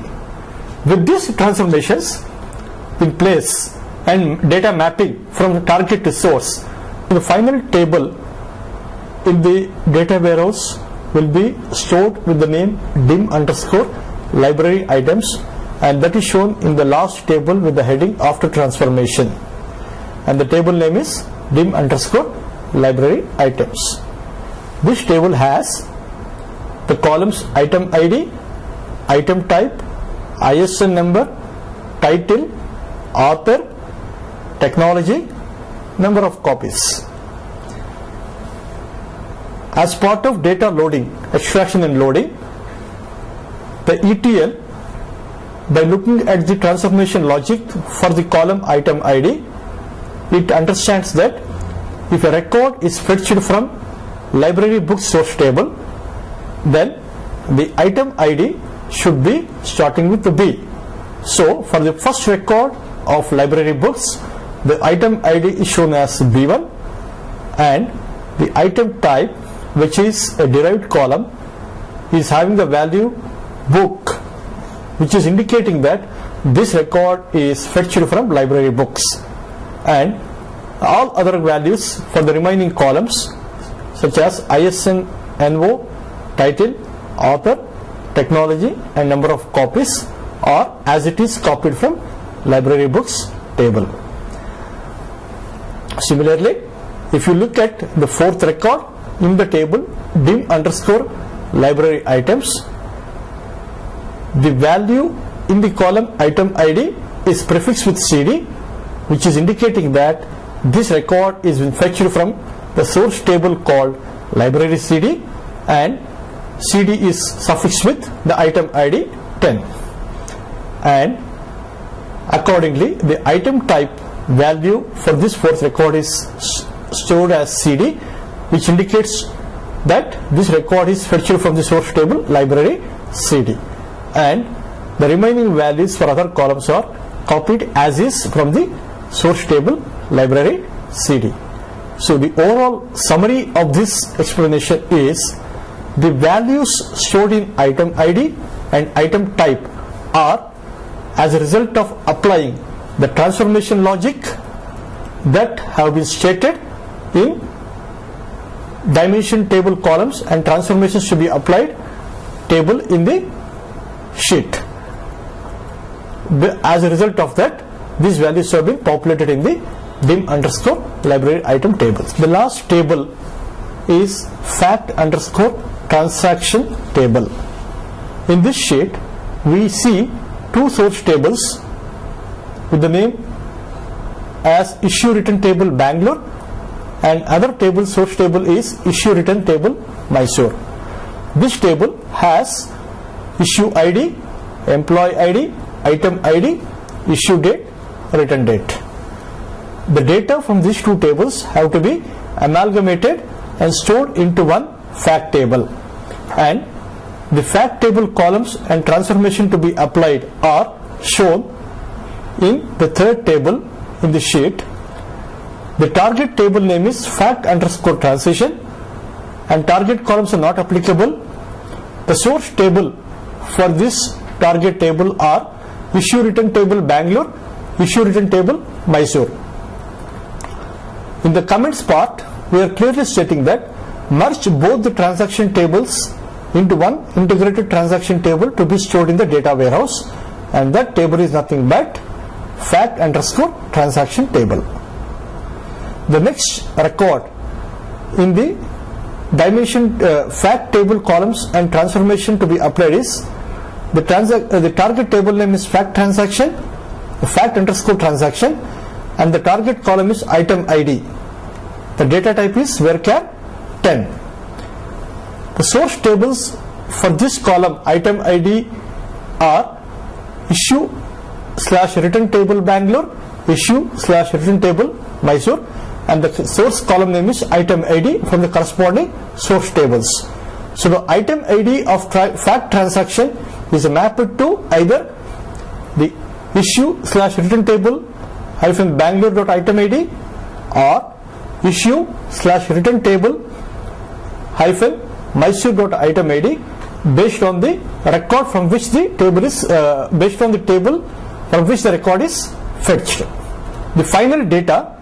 With these transformations in place and data mapping from the target to source, the final table in the data warehouse will be stored with the name dim underscore library items, and that is shown in the last table with the heading after transformation, and the table name is dim underscore library items. This table has the columns item ID, item type, ISN number, title, author, technology, number of copies. As part of data loading, extraction and loading, the ETL, by looking at the transformation logic for the column item ID, it understands that if a record is fetched from library book source table, then the item ID should be starting with the B. So for the first record of library books, the item ID is shown as B1, and the item type, which is a derived column, is having the value book, which is indicating that this record is fetched from library books, and all other values for the remaining columns such as ISN, NO, title, author, technology and number of copies, or as it is copied from library books table. Similarly, if you look at the fourth record in the table dim underscore library items, the value in the column item ID is prefixed with CD, which is indicating that this record is been fetched from the source table called library CD, and CD is suffixed with the item ID 10, and accordingly the item type value for this fourth record is stored as CD, which indicates that this record is fetched from the source table library CD, and the remaining values for other columns are copied as is from the source table library CD. So the overall summary of this explanation is the values stored in item ID and item type are as a result of applying the transformation logic that have been stated in dimension table columns, and transformations to be applied table in the sheet. As a result of that, these values have been populated in the dim underscore library item tables. The last table is fact underscore transaction table. In this sheet, we see two source tables with the name as issue return table Bangalore, and other table source table is issue return table Mysore. This table has issue ID, employee ID, item ID, issue date, return date. The data from these two tables have to be amalgamated and stored into one fact table, and the fact table columns and transformation to be applied are shown in the third table in the sheet. The target table name is fact underscore transition, and target columns are not applicable. The source table for this target table are issue return table Bangalore, issue return table Mysore. In the comments part, we are clearly stating that merge both the transaction tables into one integrated transaction table to be stored in the data warehouse, and that table is nothing but fact underscore transaction table. The next record in the dimension fact table columns and transformation to be applied is the target table name is fact transaction, fact underscore transaction, and the target column is item ID. The data type is varchar 10. The source tables for this column item ID are issue / return table Bangalore, issue / return table Mysore, and the source column name is item ID from the corresponding source tables. So the item ID of fact transaction is mapped to either the issue / return table hyphen Bangalore.item ID or issue / return table hyphen Mysore.item ID based on the record from which the table is based on the table from which the record is fetched. The final data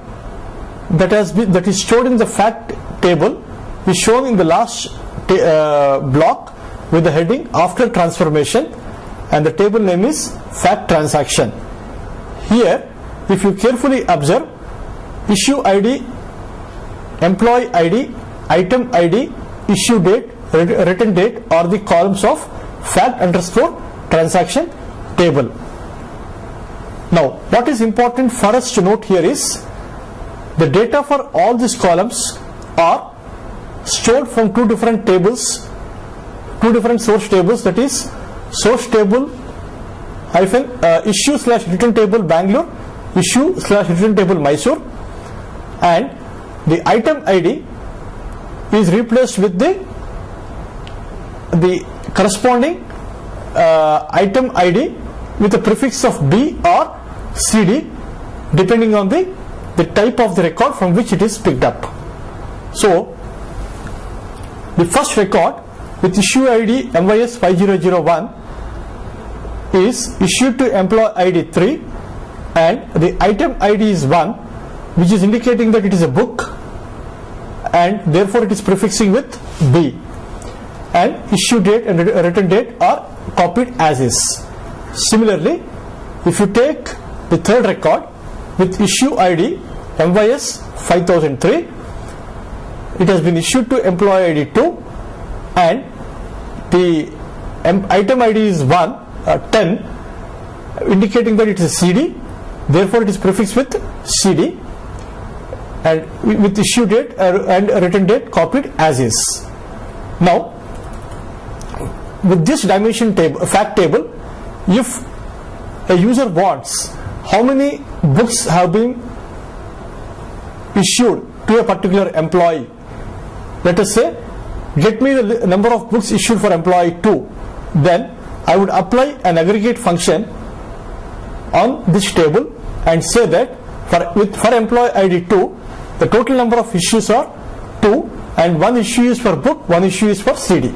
that is stored in the fact table is shown in the last block with the heading after transformation, and the table name is fact transaction. Here, if you carefully observe, issue ID, employee ID, item ID, issue date, return date are the columns of fact underscore transaction table. Now, what is important for us to note here is the data for all these columns are stored from two different tables, two different source tables, that is source table hyphen issue / return table Bangalore, issue / return table Mysore, and the item ID is replaced with the corresponding item ID with a prefix of B or CD depending on the type of the record from which it is picked up. So the first record with issue ID MYS 5001 is issued to employee ID 3, and the item ID is 1, which is indicating that it is a book, and therefore it is prefixing with B. and issue date and return date are copied as is. Similarly, if you take the third record with issue ID MYS 5003, it has been issued to employee ID 2 and the item ID is 10, indicating that it is CD, therefore it is prefixed with CD, and with issue date and return date copied as is. Now, with this dimension table, fact table, if a user wants how many books have been issued to a particular employee, let us say, get me the number of books issued for employee 2, then I would apply an aggregate function on this table and say that for employee ID 2, the total number of issues are 2 and one issue is for book, one issue is for CD.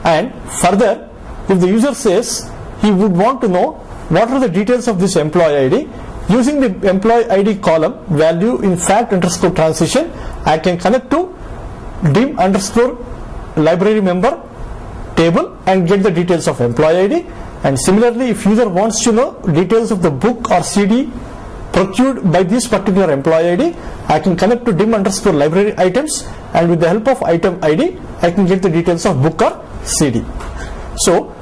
And further, if the user says he would want to know what are the details of this employee ID, using the employee ID column value in fact underscore transition, I can connect to dim underscore library member table and get the details of employee ID. And similarly, if user wants to know details of the book or CD procured by this particular employee ID, I can connect to dim underscore library items, and with the help of item ID, I can get the details of book or CD. So,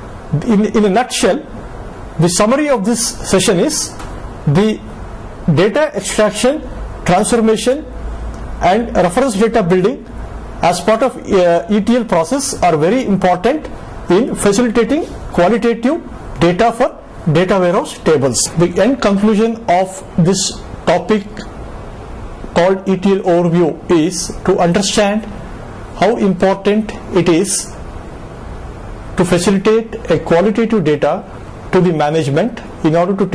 in a nutshell, the summary of this session is the data extraction, transformation and reference data building as part of ETL process are very important in facilitating qualitative data for data warehouse tables. The end conclusion of this topic called ETL overview is to understand how important it is to facilitate a qualitative data to the management in order to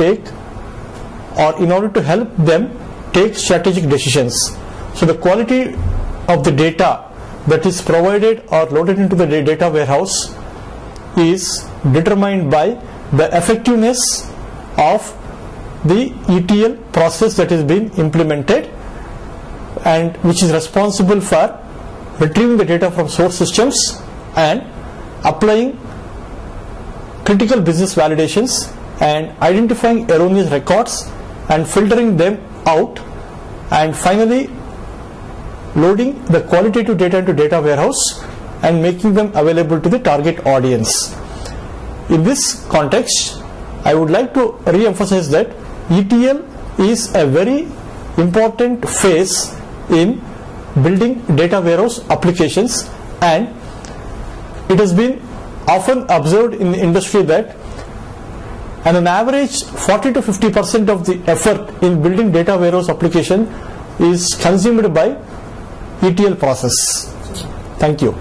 help them take strategic decisions. So the quality of the data that is provided or loaded into the data warehouse is determined by the effectiveness of the ETL process that is being implemented and which is responsible for retrieving the data from source systems and applying critical business validations and identifying erroneous records and filtering them out, and finally loading the qualitative data into data warehouse and making them available to the target audience. In this context, I would like to re-emphasize that ETL is a very important phase in building data warehouse applications, and it has been often observed in the industry that on average 40 to 50% of the effort in building data warehouse application is consumed by ETL process. Thank you.